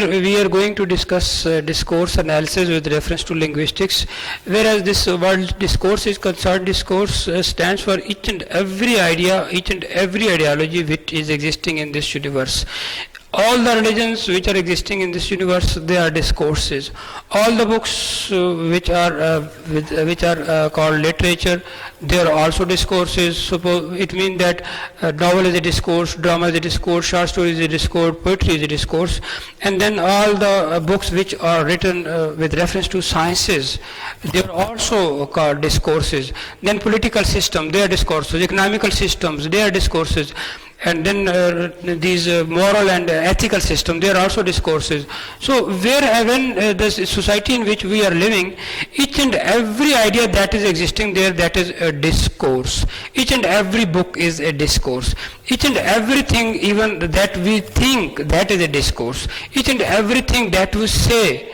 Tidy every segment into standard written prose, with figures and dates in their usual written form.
here we are going to discuss discourse analysis with reference to linguistics. Whereas this word discourse is concerned, discourse stands for each and every idea, each and every ideology which is existing in this universe. All the religions which are existing in this universe, they are discourses. All the books which are called literature, they are also discourses. Suppose it means that novel is a discourse, drama is a discourse, short story is a discourse, poetry is a discourse, and then all the books which are written with reference to sciences, they are also called discourses. Then political system, they are discourses. Economical systems, they are discourses. And then these moral and ethical system, they are also discourses. So when the society in which we are living, each and every idea that is existing there, that is a discourse. Each and every book is a discourse. Each and everything even that we think, that is a discourse. Each and everything that we say,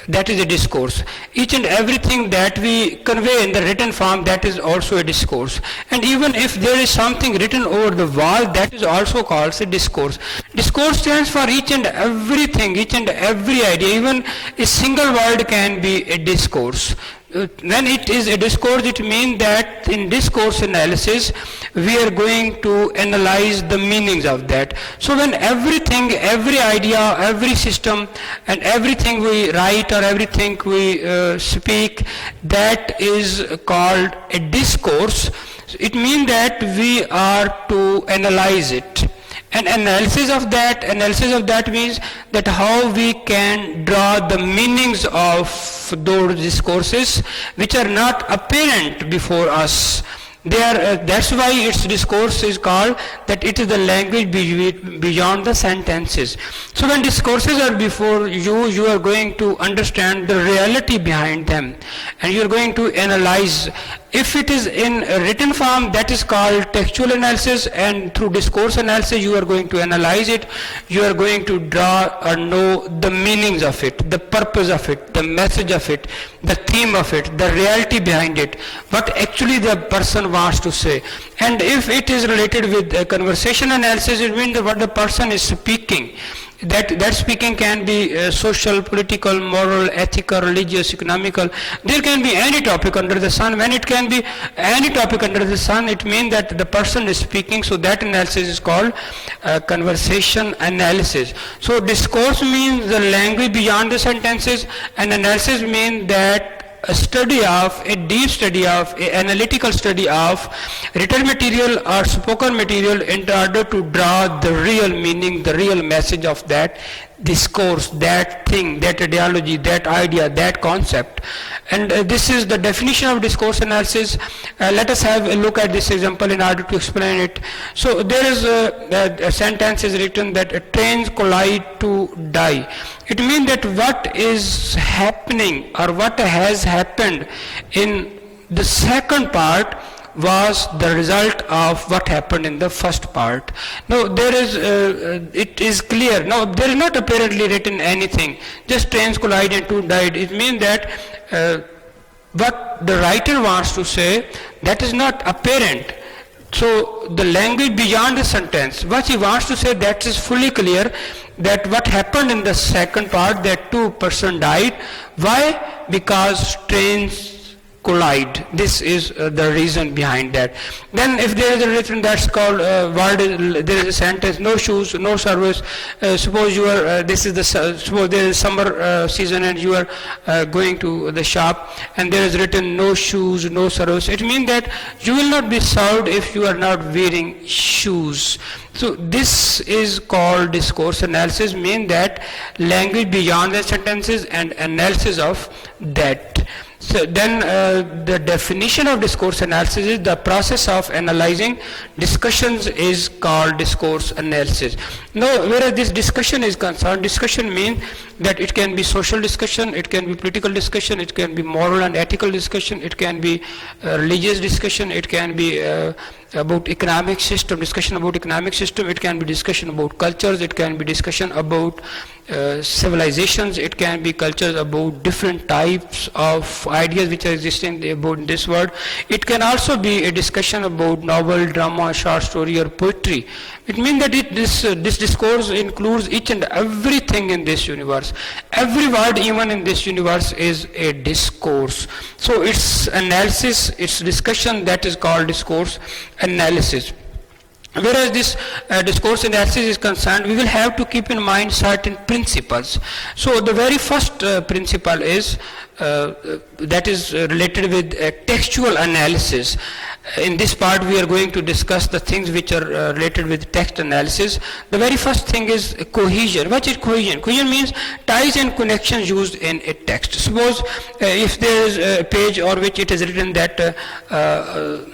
that is a discourse. Each and everything that we convey in the written form, that is also a discourse. And even if there is something written over the wall, that is also called a discourse. Discourse stands for each and everything, each and every idea. Even a single word can be a discourse. When it is a discourse, it means that in discourse analysis, we are going to analyze the meanings of that. So when everything, every idea, every system, and everything we write or everything we speak, that is called a discourse, it means that we are to analyze it. And analysis of that means that how we can draw the meanings of those discourses which are not apparent before us. That's why its discourse is called that it is the language beyond the sentences. So when discourses are before you, you are going to understand the reality behind them, and you are going to analyze. If it is in a written form, that is called textual analysis, and through discourse analysis you are going to analyze it. You are going to draw or know the meanings of it, the purpose of it, the message of it, the theme of it, the reality behind it, what actually the person wants to say. And if it is related with conversation analysis, it means that what the person is speaking. That speaking can be social, political, moral, ethical, religious, economical. There can be any topic under the sun. When it can be any topic under the sun, it means that the person is speaking. So that analysis is called conversation analysis. So discourse means the language beyond the sentences, and analysis means that a deep study of, an analytical study of written material or spoken material in order to draw the real meaning, the real message of that discourse, that thing, that ideology, that idea, that concept. And this is the definition of discourse analysis. Let us have a look at this example in order to explain it. So there is a sentence is written that trains collide to die. It means that what is happening or what has happened in the second part was the result of what happened in the first part. Now there is, it is clear. Now there is not apparently written anything. Just trains collide and two died. It means that what the writer wants to say, that is not apparent. So the language beyond the sentence, what he wants to say, that is fully clear, that what happened in the second part, that two person died. Why? Because trains collide. This is the reason behind that. Then if there is a written, that's called there is a sentence, no shoes, no service. Suppose you are suppose there is summer season and you are going to the shop and there is written no shoes, no service. It means that you will not be served if you are not wearing shoes. So this is called discourse analysis, mean that language beyond the sentences and analysis of that. So then the definition of discourse analysis is the process of analyzing discussions is called discourse analysis. Now, whereas this discussion is concerned, discussion means that it can be social discussion, it can be political discussion, it can be moral and ethical discussion, it can be religious discussion, it can be about economic system, discussion about economic system, it can be discussion about cultures, it can be discussion about civilizations, it can be cultures about different types of ideas which are existing about this world. It can also be a discussion about novel, drama, short story or poetry. It means that this discourse includes each and everything in this universe. Every word even in this universe is a discourse. So it's analysis, it's discussion, that is called discourse analysis. Whereas this discourse analysis is concerned, we will have to keep in mind certain principles. So the very first principle is that is related with textual analysis. In this part we are going to discuss the things which are related with text analysis. The very first thing is cohesion. What is cohesion? Cohesion means ties and connections used in a text. Suppose if there is a page on which it is written that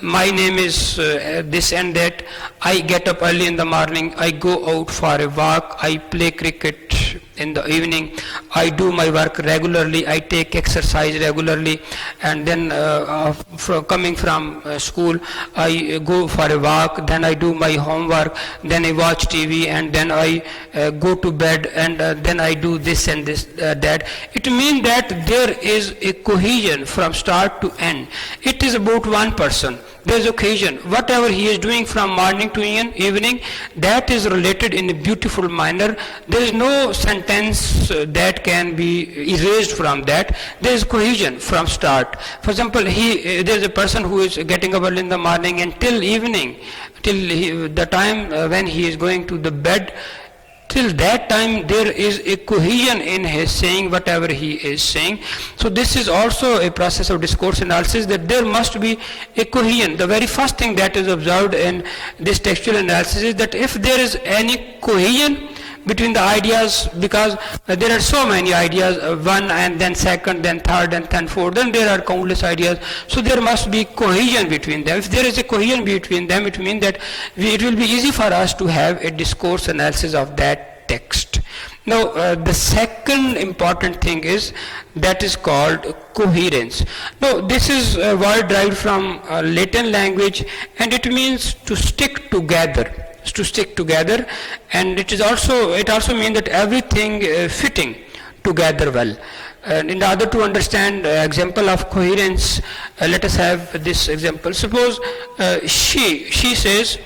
my name is this and that, I get up early in the morning, I go out for a walk, I play cricket in the evening, I do my work regularly, I take exercise regularly, and then coming from school, I go for a walk, then I do my homework, then I watch TV, and then I go to bed, and then I do this and this, that. It means that there is a cohesion from start to end. It is about one person. There is occasion. Whatever he is doing from morning to evening, that is related in a beautiful manner. There is no sentence that can be erased from that. There is cohesion from start. For example, there is a person who is getting up early in the morning and till evening, till the time when he is going to the bed, till that time there is a cohesion in his saying whatever he is saying. So this is also a process of discourse analysis, that there must be a cohesion. The very first thing that is observed in this textual analysis is that if there is any cohesion between the ideas, because there are so many ideas, one and then second, then third and then fourth, then there are countless ideas, so there must be cohesion between them. If there is a cohesion between them, it means that it will be easy for us to have a discourse analysis of that text. Now the second important thing is that is called coherence. Now this is a word derived from Latin language, and it means to stick together. To stick together, and it also means that everything fitting together well. And in order to understand example of coherence, let us have this example. Suppose she says,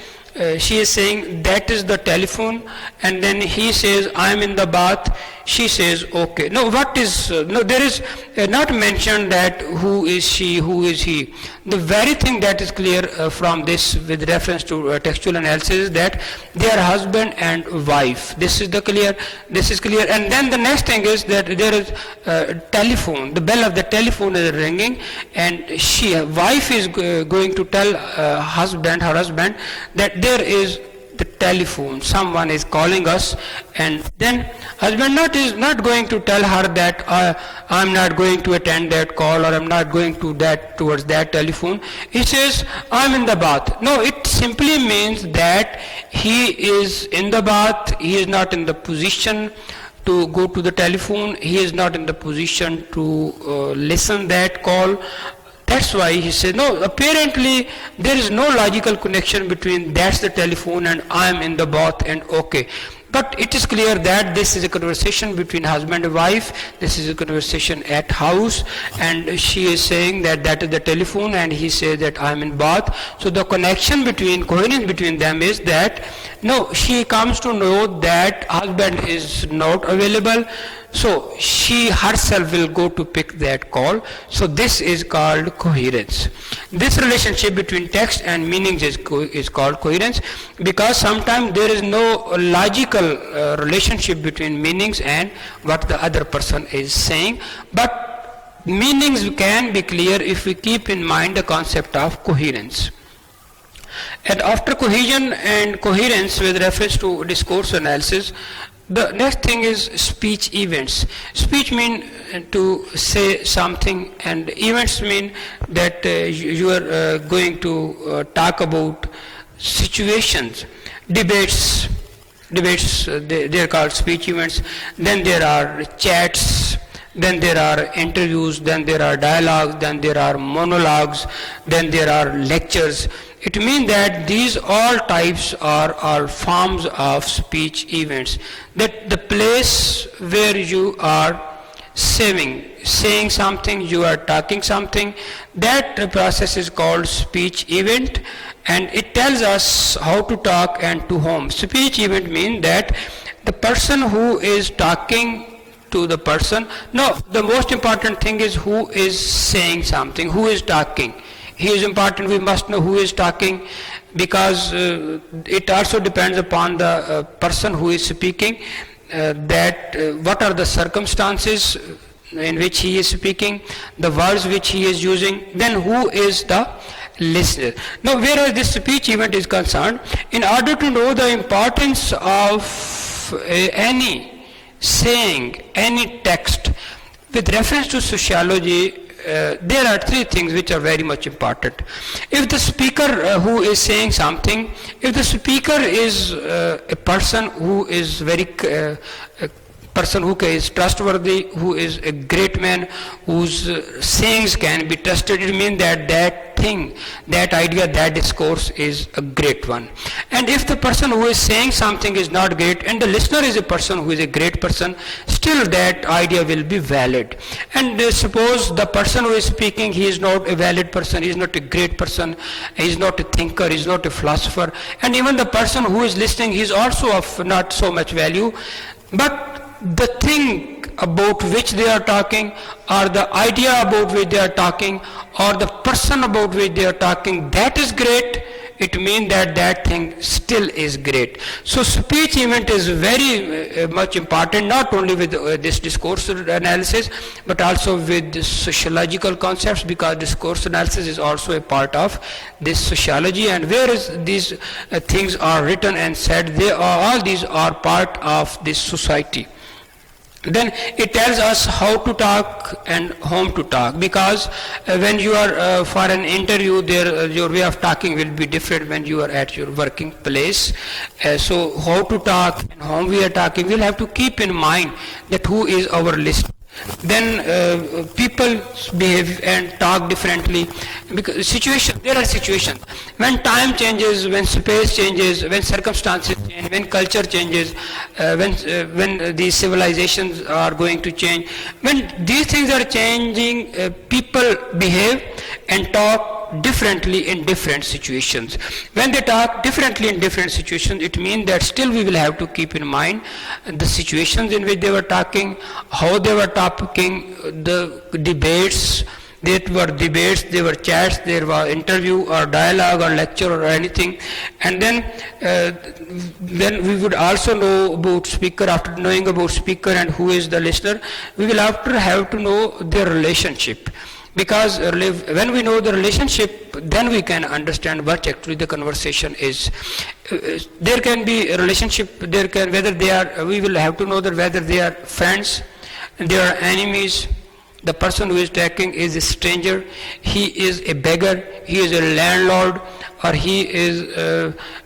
she is saying that is the telephone, and then he says I am in the bath. She says okay. No, what is no? There is not mentioned that who is she, who is he. The very thing that is clear from this, with reference to textual analysis, is that they are husband and wife. This is clear. This is clear. And then the next thing is that there is telephone. The bell of the telephone is ringing, and wife is going to tell her husband that there is the telephone, someone is calling us, and then husband is not going to tell her that I'm not going to attend that call, or I'm not going to towards that telephone. He says I'm in the bath. No, it simply means that he is in the bath, he is not in the position to go to the telephone, he is not in the position to listen that call. That's why he said, no, apparently there is no logical connection between that's the telephone and I'm in the bath and okay. But it is clear that this is a conversation between husband and wife, this is a conversation at house, and she is saying that that is the telephone, and he says that I'm in bath. So the cohesion between them is that, no, she comes to know that husband is not available, so she herself will go to pick that call. So this is called coherence. This relationship between text and meanings is called coherence, because sometimes there is no logical relationship between meanings and what the other person is saying, but meanings can be clear if we keep in mind the concept of coherence. And after cohesion and coherence with reference to discourse analysis, the next thing is speech events. Speech means to say something, and events mean that you are going to talk about situations, debates, they are called speech events. Then there are chats, then there are interviews, then there are dialogues, then there are monologues, then there are lectures. it means that these all types are forms of speech events. That the place where you are saying something, you are talking something, that process is called speech event, and it tells us how to talk and to whom. Speech event means that the person who is talking to the person, no, the most important thing is who is saying something, who is talking. He is important, we must know who is talking, because it also depends upon the person who is speaking, what are the circumstances in which he is speaking, the words which he is using, then who is the listener. Now, whereas this speech event is concerned, in order to know the importance of any saying, any text, with reference to sociology, there are three things which are very much important. If the speaker who is saying something, if the speaker is a person who is person who is trustworthy, who is a great man, whose sayings can be trusted, it means that thing, that idea, that discourse is a great one. And if the person who is saying something is not great, and the listener is a person who is a great person, still that idea will be valid. And suppose the person who is speaking, he is not a valid person, he is not a great person, he is not a thinker, he is not a philosopher, and even the person who is listening, he is also of not so much value, but the thing about which they are talking, or the idea about which they are talking, or the person about which they are talking, that is great, it means that thing still is great. So speech event is very much important, not only with this discourse analysis, but also with the sociological concepts, because discourse analysis is also a part of this sociology, and whereas these things are written and said, all these are part of this society. Then it tells us how to talk and whom to talk, because when you are for an interview, your way of talking will be different when you are at your working place. So how to talk and whom we are talking, we'll have to keep in mind that who is our listener. Then people behave and talk differently, because there are situations when time changes, when space changes, when circumstances change, when culture changes, when these civilizations are going to change, when these things are changing, people behave and talk differently in different situations. When they talk differently in different situations, it means that still we will have to keep in mind the situations in which they were talking, how they were talking, the debates. They were chats, there were interview or dialogue or lecture or anything. And then we would also know about speaker. After knowing about speaker and who is the listener, we will have to know their relationship. Because when we know the relationship, then we can understand what actually the conversation is. There can be a relationship, we will have to know that whether they are friends, they are enemies. The person who is talking is a stranger, he is a beggar, he is a landlord, or he is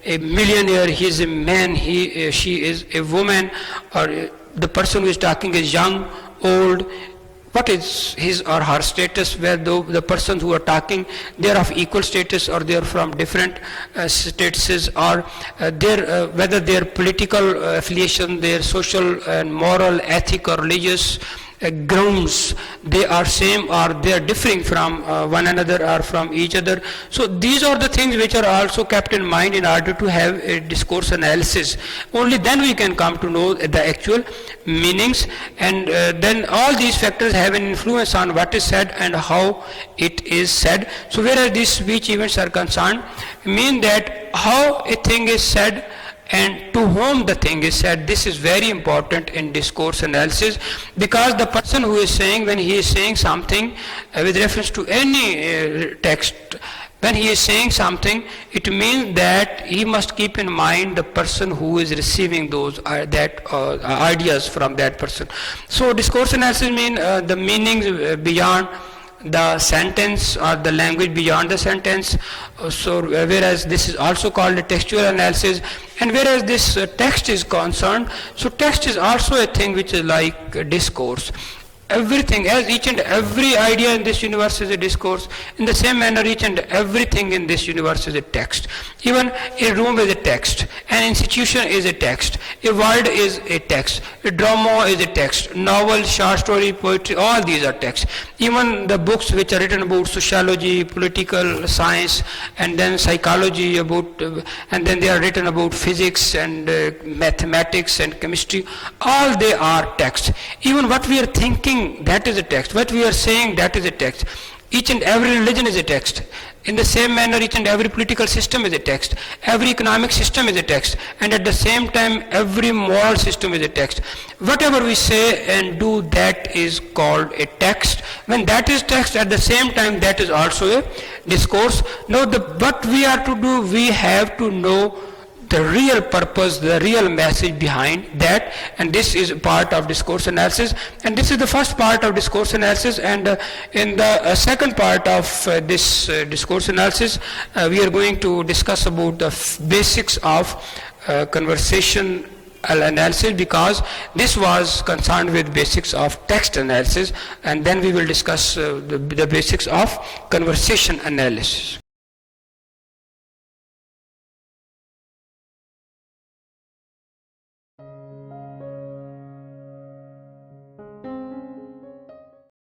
a millionaire, he is a man, she is a woman, or the person who is talking is young, old. What is his or her status, where the persons who are talking, they are of equal status, or they are from different statuses, or whether their political affiliation, their social and moral, ethic or religious grounds, they are same or they are differing from one another or from each other. So these are the things which are also kept in mind in order to have a discourse analysis. Only then we can come to know the actual meanings, and then all these factors have an influence on what is said and how it is said. So whereas these speech events are concerned, mean that how a thing is said and to whom the thing is said, this is very important in discourse analysis, because the person who is saying, when he is saying something with reference to any text, when he is saying something, it means that he must keep in mind the person who is receiving those ideas from that person. So discourse analysis means the meanings beyond the sentence, or the language beyond the sentence. So whereas this is also called a textual analysis, and whereas this text is concerned, so text is also a thing which is like discourse. everything, as each and every idea in this universe is a discourse, in the same manner each and everything in this universe is a text. Even a room is a text, an institution is a text, a word is a text, a drama is a text, novel, short story, poetry, all these are text. Even the books which are written about sociology, political science, and then psychology, and then they are written about physics and mathematics and chemistry, all they are text. Even what we are thinking, that is a text. What we are saying, that is a text. Each and every religion is a text. In the same manner, each and every political system is a text. Every economic system is a text. And at the same time, every moral system is a text. Whatever we say and do, that is called a text. When that is text, at the same time, that is also a discourse. Now, what we are to do, we have to know the real purpose, the real message behind that, and this is part of discourse analysis, and this is the first part of discourse analysis. And in the second part of this discourse analysis, we are going to discuss about the basics of conversation analysis, because this was concerned with basics of text analysis, and then we will discuss the basics of conversation analysis.